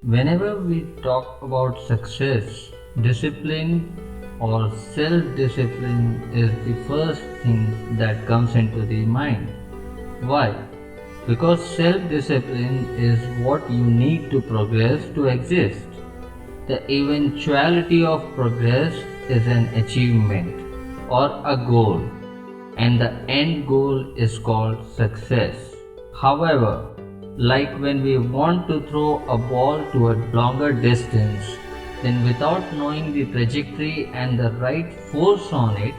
Whenever we talk about success, discipline or self discipline is the first thing that comes into the mind. Why? Because self discipline is what you need to progress to exist. The eventuality of progress is an achievement or a goal, and the end goal is called success. However, like when we want to throw a ball to a longer distance, then without knowing the trajectory and the right force on it,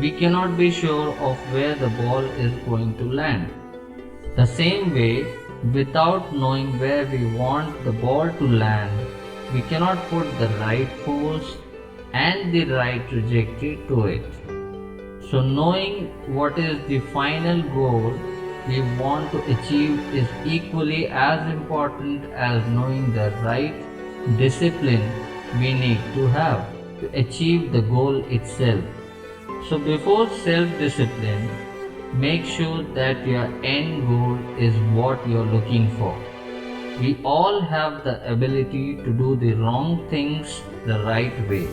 we cannot be sure of where the ball is going to land. The same way, without knowing where we want the ball to land, we cannot put the right force and the right trajectory to it. So, knowing what is the final goal we want to achieve is equally as important as knowing the right discipline we need to have to achieve the goal itself. So, before self discipline, make sure that your end goal is what you're looking for. We all have the ability to do the wrong things the right way,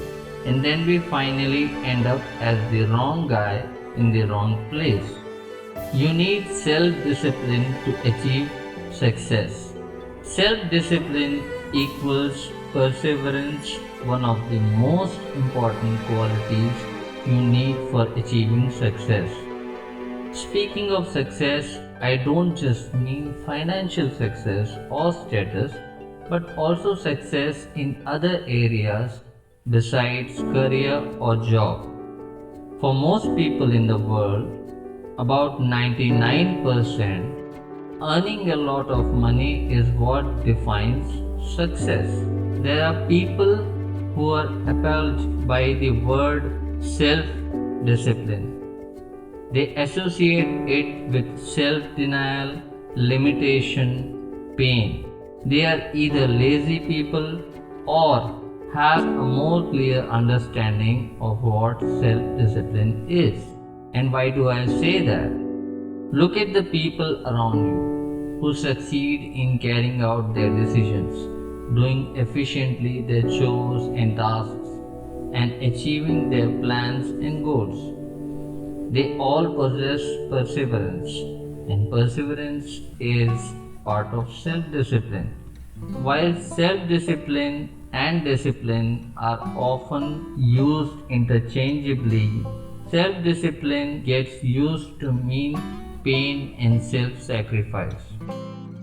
and then we finally end up as the wrong guy in the wrong place. You need self discipline to achieve success. Self discipline equals perseverance, one of the most important qualities you need for achieving success. Speaking of success, I don't just mean financial success or status, but also success in other areas besides career or job. For most people in the world, about 99%, earning a lot of money is what defines success. There are people who are appalled by the word self discipline. They associate it with self denial, limitation, pain. They are either lazy people or have a more clear understanding of what self discipline is. And why do I say that? Look at the people around you who succeed in carrying out their decisions, doing efficiently their chores and tasks, and achieving their plans and goals. They all possess perseverance, and perseverance is part of self discipline. While self discipline and discipline are often used interchangeably, self discipline gets used to mean pain and self sacrifice.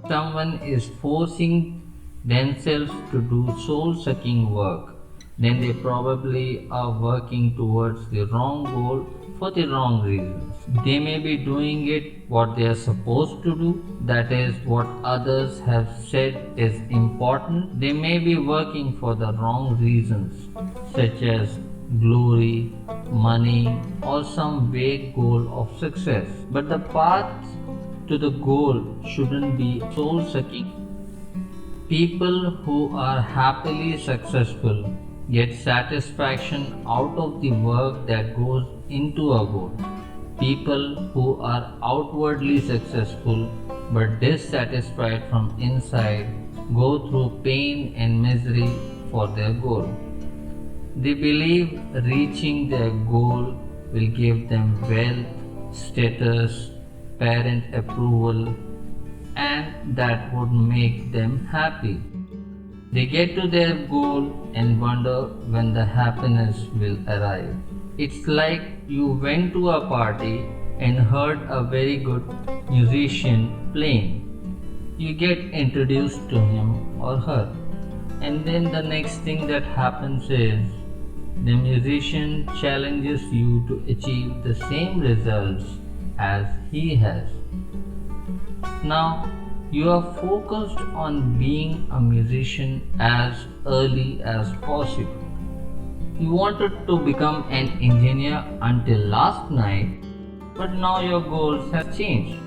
Someone is forcing themselves to do soul sucking work, then they probably are working towards the wrong goal for the wrong reasons. They may be doing it what they are supposed to do, that is, what others have said is important. They may be working for the wrong reasons, such as glory, money, or some vague goal of success. But the path to the goal shouldn't be soul sucking. People who are happily successful get satisfaction out of the work that goes into a goal. People who are outwardly successful but dissatisfied from inside go through pain and misery for their goal. They believe reaching their goal will give them wealth, status, parent approval, and that would make them happy. They get to their goal and wonder when the happiness will arrive. It's like you went to a party and heard a very good musician playing. You get introduced to him or her, and then the next thing that happens is the musician challenges you to achieve the same results as he has. Now, you are focused on being a musician as early as possible. You wanted to become an engineer until last night, but now your goals have changed.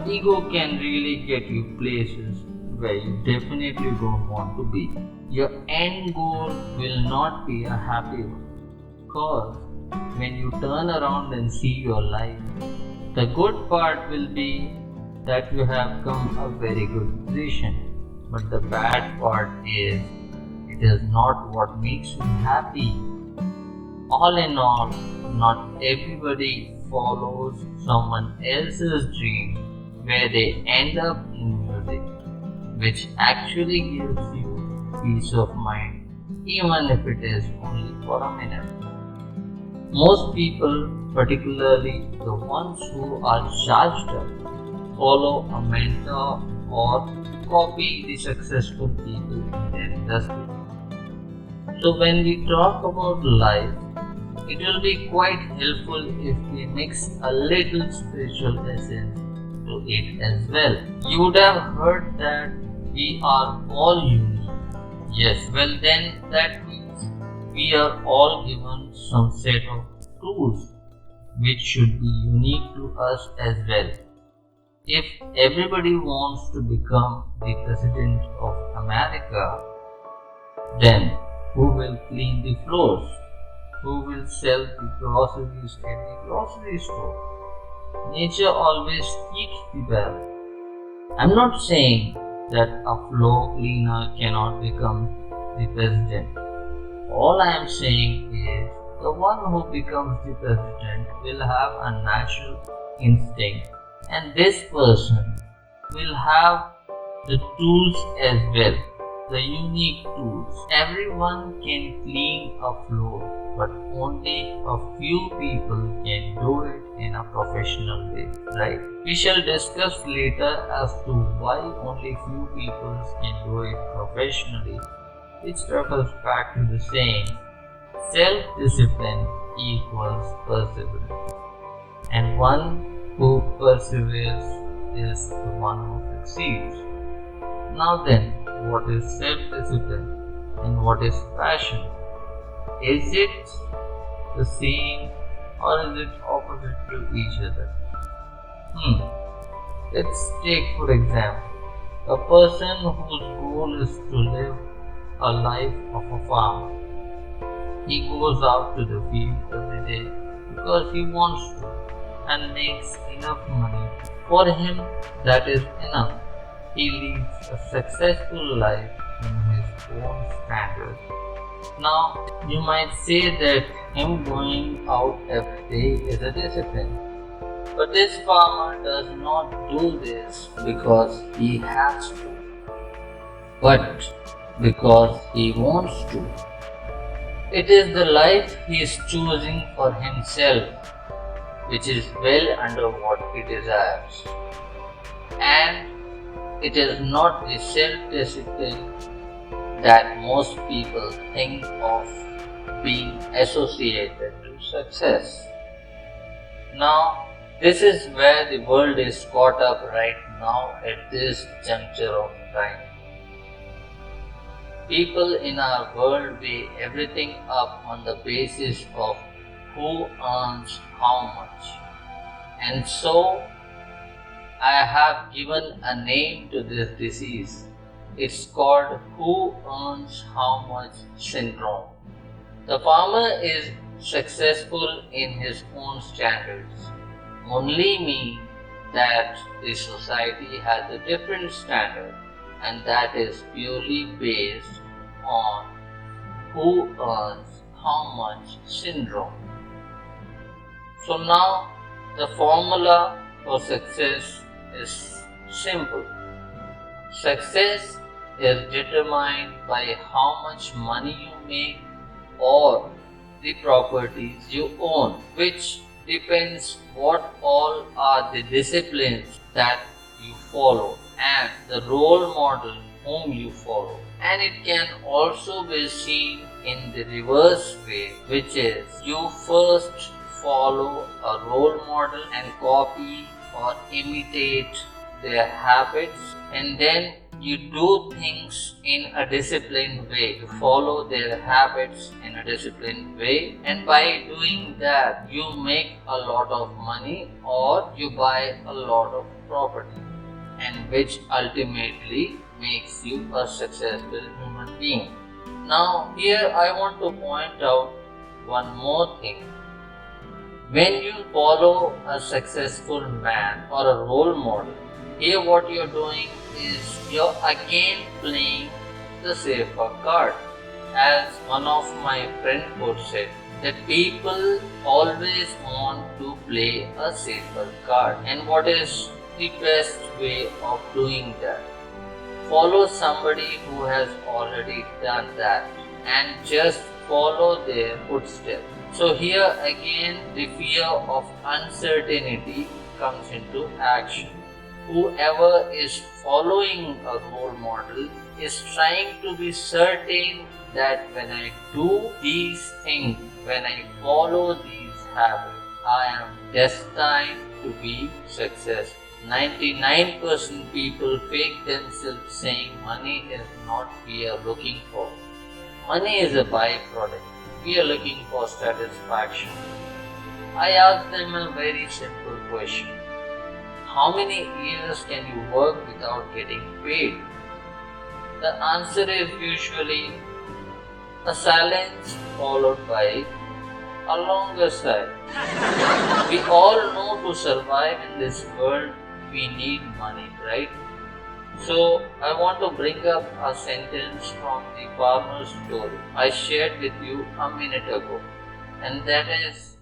Ego can really get you places where you definitely don't want to be. Your end goal will not be a happy one. Because when you turn around and see your life, the good part will be that you have come a very good position. But the bad part is, it is not what makes you happy. All in all, not everybody follows someone else's dream where they end up in music, which actually gives you peace of mind, even if it is only for a minute. Most people, particularly the ones who are charged up, follow a mentor or copy the successful people in their industry. So when we talk about life, it will be quite helpful if we mix a little spiritual essence to it as well. You would have heard that we are all unique. Yes, well then that means we are all given some set of tools which should be unique to us as well. If everybody wants to become the President of America, then who will clean the floors? Who will sell the groceries at the grocery store? Nature always keeps the balance. I'm not saying that a floor cleaner cannot become the president. All I am saying is the one who becomes the president will have a natural instinct, and this person will have the tools as well, the unique tools. Everyone can clean a floor, but only a few people can do it in a professional way, right? We shall discuss later as to why only few people can do it professionally, which refers back to the saying, self-discipline equals perseverance, and one who perseveres is the one who succeeds. Now then, what is self-discipline and what is passion? Is it the same or is it opposite to each other? Let's take for example, a person whose goal is to live a life of a farmer. He goes out to the field every day because he wants to and makes enough money. For him, that is enough. He leads a successful life in his own standards. Now, you might say that him going out every day is a discipline. But this farmer does not do this because he has to, but because he wants to. It is the life he is choosing for himself, which is well under what he desires. And it is not the self-discipline that most people think of being associated to success. Now, this is where the world is caught up right now at this juncture of time. People in our world weigh everything up on the basis of who earns how much. And so, I have given a name to this disease. It's called who earns how much syndrome. The farmer is successful in his own standards. Only mean that the society has a different standard, and that is purely based on who earns how much syndrome. So now the formula for success is simple. Success is determined by how much money you make or the properties you own, which depends what all are the disciplines that you follow and the role model whom you follow. And it can also be seen in the reverse way, which is you first follow a role model and copy or imitate their habits, and then you do things in a disciplined way, you follow their habits in a disciplined way, and by doing that you make a lot of money or you buy a lot of property, and which ultimately makes you a successful human being. Now here I want to point out one more thing. When you follow a successful man or a role model, here what you are doing is you're again playing the safer card. As one of my friends puts it, that people always want to play a safer card. And what is the best way of doing that? Follow somebody who has already done that and just follow their footsteps. So here again the fear of uncertainty comes into action. Whoever is following a role model is trying to be certain that when I do these things, when I follow these habits, I am destined to be successful. 99% people fake themselves saying money is not we are looking for. Money is a byproduct. We are looking for satisfaction. I ask them a very simple question. How many years can you work without getting paid? The answer is usually a silence followed by a longer sigh. We all know to survive in this world we need money, right? So I want to bring up a sentence from the farmer's story I shared with you a minute ago, and that is,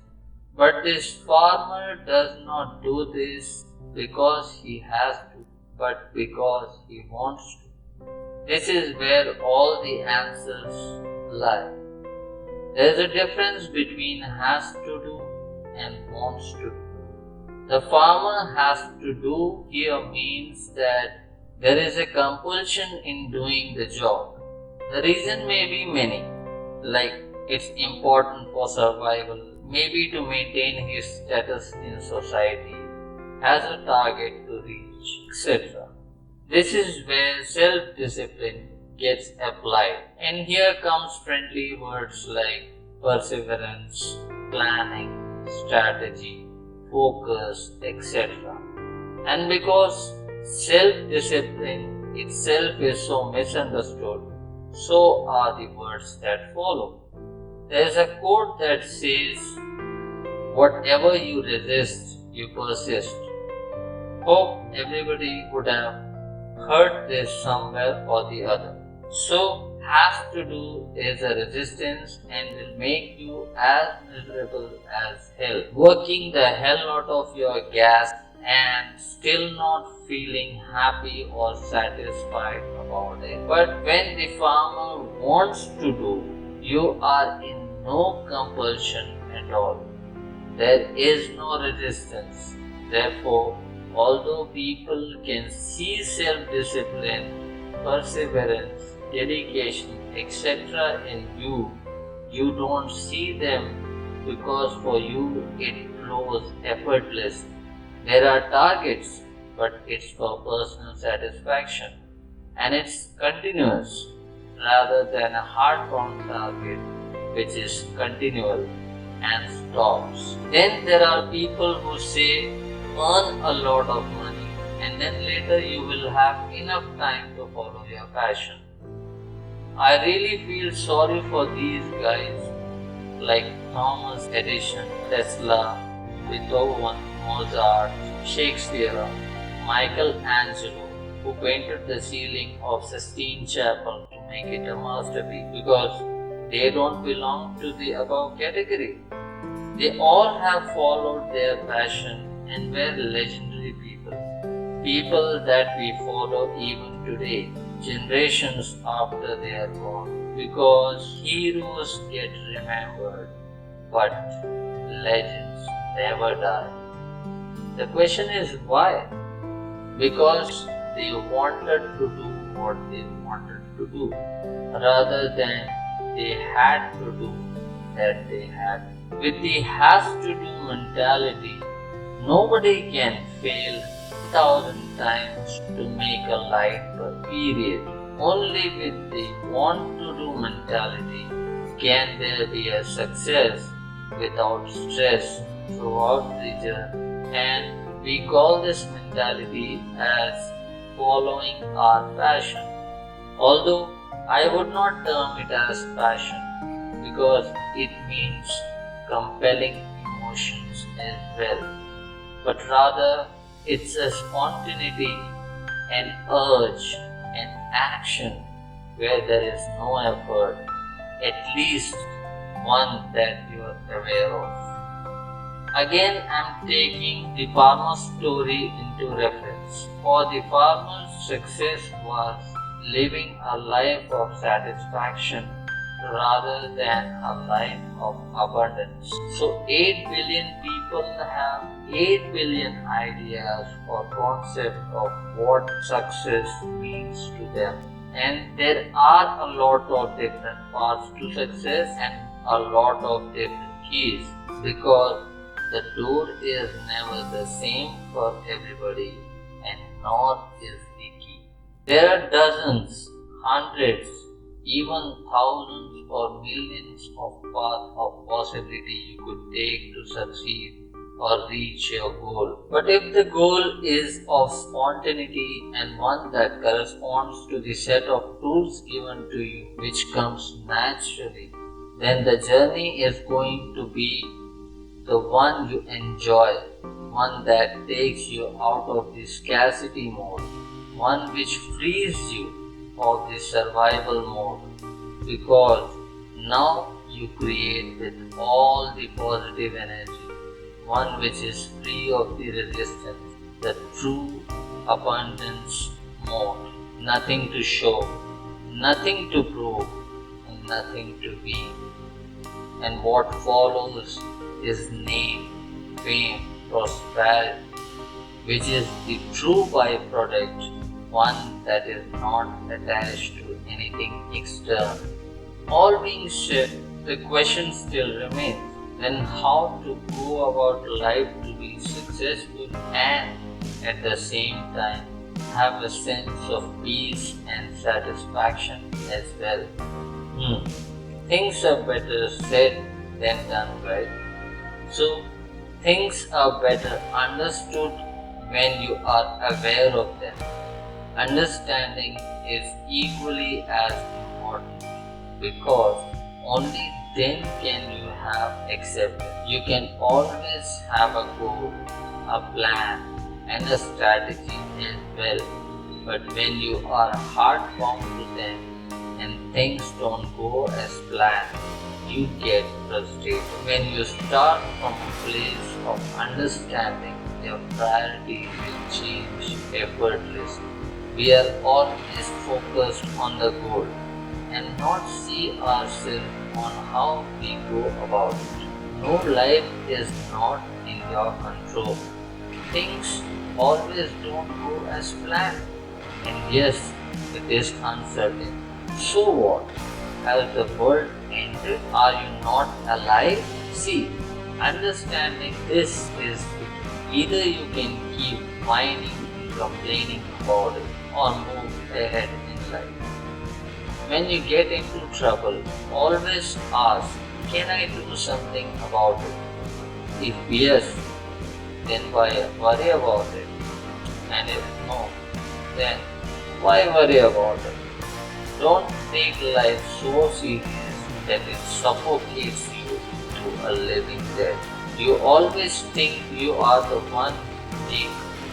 but this farmer does not do this because he has to, but because he wants to. This is where all the answers lie. There is a difference between has to do and wants to do. The farmer has to do here means that there is a compulsion in doing the job. The reason may be many, like it's important for survival, maybe to maintain his status in society, has a target to reach, etc. This is where self-discipline gets applied. And here comes friendly words like perseverance, planning, strategy, focus, etc. And because self-discipline itself is so misunderstood, so are the words that follow. There is a quote that says, whatever you resist, you persist. Hope everybody would have heard this somewhere or the other. So, has to do is a resistance and will make you as miserable as hell. Working the hell out of your gas and still not feeling happy or satisfied about it. But when the farmer wants to do, you are in no compulsion at all. There is no resistance. Therefore, although people can see self-discipline, perseverance, dedication, etc. in you, you don't see them because for you it flows effortlessly. There are targets, but it's for personal satisfaction and it's continuous rather than a hard-bound target which is continual and stops. Then there are people who say earn a lot of money and then later you will have enough time to follow your passion. I really feel sorry for these guys like Thomas Edison, Tesla, Beethoven, Mozart, Shakespeare, Michelangelo, who painted the ceiling of Sistine Chapel to make it a masterpiece because they don't belong to the above category. They all have followed their passion and were legendary people. People that we follow even today, generations after they are gone. Because heroes get remembered, but legends never die. The question is why? Because they wanted to do what they wanted to do, rather than they had to do that they had. With the has to do mentality, nobody can fail 1,000 times to make a light bulb, period. Only with the want to do mentality can there be a success without stress throughout the journey. And we call this mentality as following our passion. Although I would not term it as passion because it means compelling emotions as well, but rather it's a spontaneity an urge, an action where there is no effort, at least one that you are aware of. Again, I am taking the farmer's story into reference. For the farmer's success was living a life of satisfaction rather than a life of abundance. So 8 billion people have 8 billion ideas or concept of what success means to them. And there are a lot of different paths to success and a lot of different keys, because the door is never the same for everybody, and nor is the key. There are dozens, hundreds, even thousands or millions of paths of possibility you could take to succeed or reach your goal. But if the goal is of spontaneity and one that corresponds to the set of tools given to you, which comes naturally, then the journey is going to be the one you enjoy, one that takes you out of the scarcity mode, one which frees you of the survival mode, because now you create with all the positive energy, one which is free of the resistance, the true abundance mode. Nothing to show, nothing to prove, and nothing to be. And what follows is name, fame, prosperity, which is the true byproduct, one that is not attached to anything external. All being said, the question still remains, then how to go about life to be successful and at the same time have a sense of peace and satisfaction as well. Things are better said than done, right? So, things are better understood when you are aware of them. Understanding is equally as important, because only then can you have acceptance. You can always have a goal, a plan, and a strategy as well. But when you are hard bound to them and things don't go as planned, you get frustrated. When you start from a place of understanding, your priorities will change effortlessly. We are always focused on the goal and not see ourselves on how we go about it. No life is not in your control. Things always don't go as planned. And yes, it is uncertain. So what? Has the world ended? Are you not alive? See, understanding this is either you can keep whining and complaining about it or move ahead in life. When you get into trouble, always ask, can I do something about it? If yes, then why worry about it? And if no, then why worry about it? Don't take life so serious that it suffocates you to a living death. You always think you are the one who makes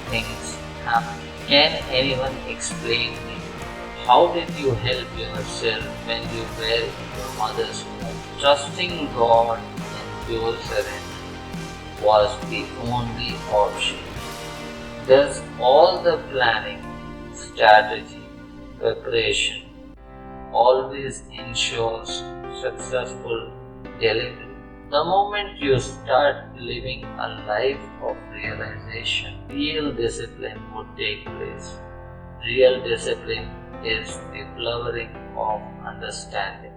things happen. Can anyone explain me? How did you help yourself when you were in your mother's womb? Trusting God and pure surrender was the only option. Does all the planning, strategy, preparation always ensures successful delivery? The moment you start living a life of realization, real discipline would take place. Real discipline is the flowering of understanding.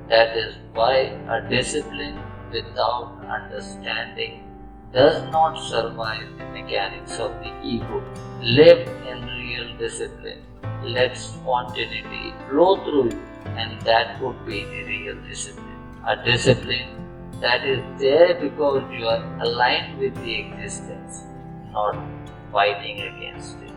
That is why a discipline without understanding does not survive the mechanics of the ego. Live in real discipline. Let spontaneity flow through you, and that would be the real discipline. A discipline that is there because you are aligned with the existence, not fighting against it.